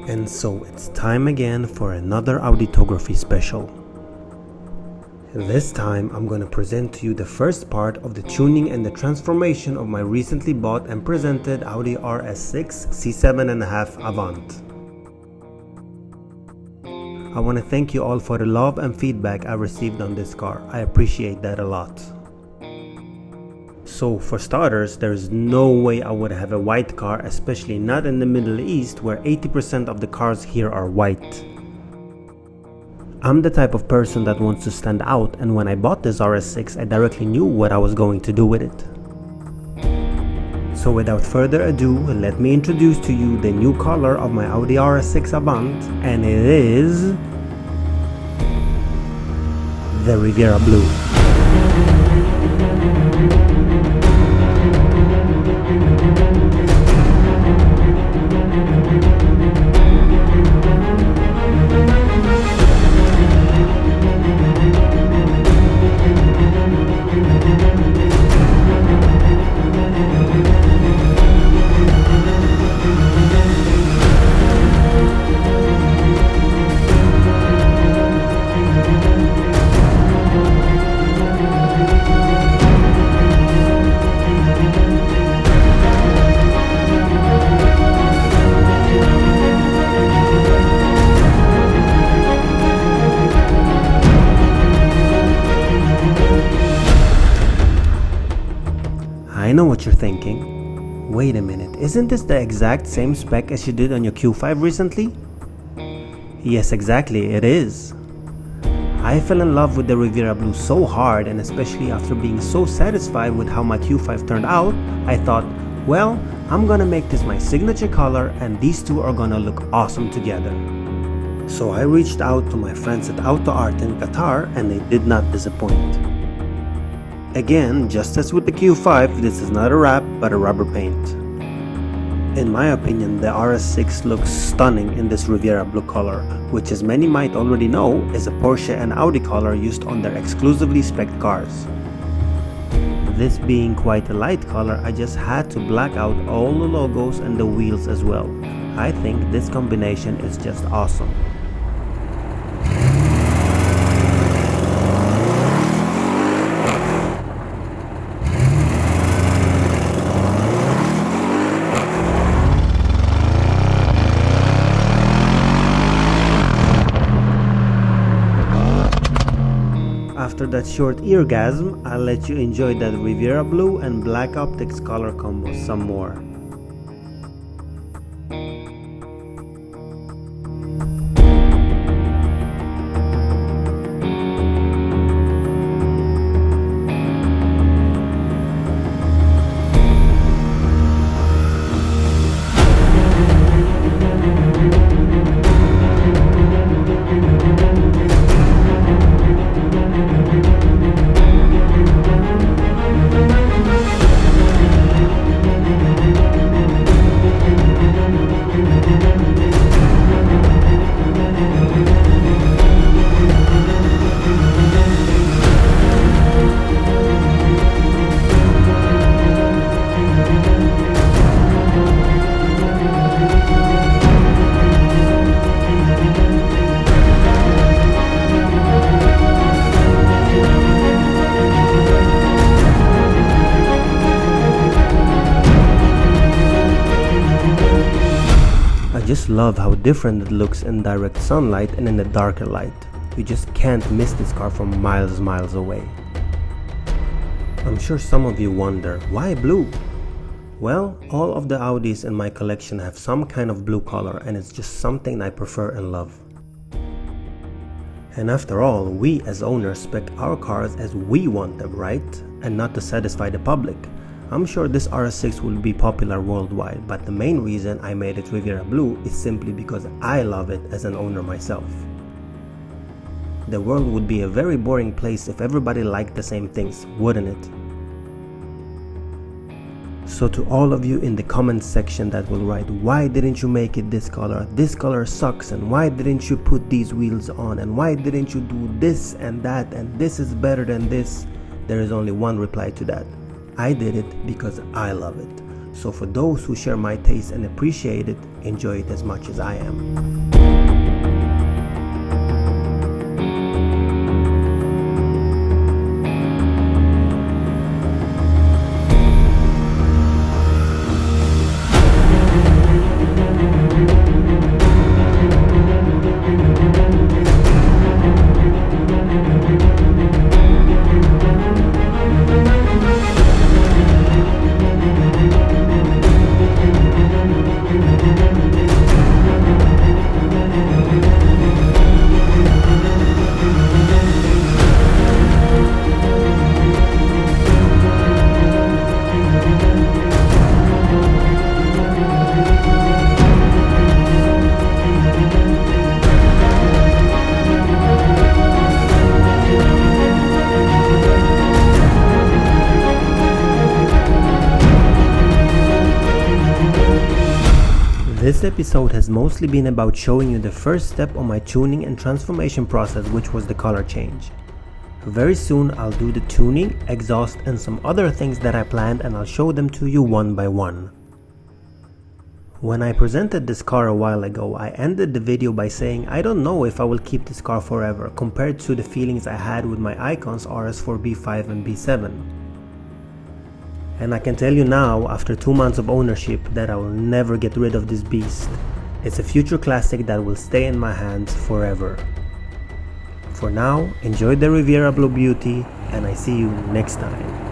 And so it's time again for another Auditography special. This time I'm going to present to you the first part of the tuning and the transformation of my recently bought and presented Audi RS6 C7.5 Avant. I want to thank you all for the love and feedback I received on this car. I appreciate that a lot. So for starters, there is no way I would have a white car, especially not in the Middle East where 80% of the cars here are white. I'm the type of person that wants to stand out, and when I bought this RS6 I directly knew what I was going to do with it. So without further ado, let me introduce to you the new color of my Audi RS6 Avant, and it is the Riviera Blue. I know what you're thinking. Wait a minute, isn't this the exact same spec as you did on your Q5 recently? Yes, exactly, it is. I fell in love with the Riviera Blue so hard, and especially after being so satisfied with how my Q5 turned out, I thought, well, I'm gonna make this my signature color and these two are gonna look awesome together. So I reached out to my friends at AutoArt in Qatar and they did not disappoint. Again, just as with the Q5, this is not a wrap but a rubber paint. In my opinion, the RS6 looks stunning in this Riviera Blue color, which as many might already know is a Porsche and Audi color used on their exclusively spec'd cars. This being quite a light color, I just had to black out all the logos and the wheels as well. I think this combination is just awesome. After that short eargasm, I'll let you enjoy that Riviera Blue and Black Optics color combo some more. I just love how different it looks in direct sunlight and in the darker light. You just can't miss this car from miles away. I'm sure some of you wonder, why blue? Well, all of the Audis in my collection have some kind of blue color and it's just something I prefer and love. And after all, we as owners spec our cars as we want them, right? And not to satisfy the public. I'm sure this RS6 will be popular worldwide, but the main reason I made it Riviera Blue is simply because I love it as an owner myself. The world would be a very boring place if everybody liked the same things, wouldn't it? So to all of you in the comments section that will write, why didn't you make it this color sucks, and why didn't you put these wheels on, and why didn't you do this and that, and this is better than this, there is only one reply to that. I did it because I love it. So for those who share my taste and appreciate it, enjoy it as much as I am. This episode has mostly been about showing you the first step on my tuning and transformation process, which was the color change. Very soon I'll do the tuning, exhaust and some other things that I planned, and I'll show them to you one by one. When I presented this car a while ago, I ended the video by saying I don't know if I will keep this car forever compared to the feelings I had with my icons RS4 B5 and B7. And I can tell you now, after 2 months of ownership, that I will never get rid of this beast. It's a future classic that will stay in my hands forever. For now, enjoy the Riviera Blue Beauty, and I see you next time.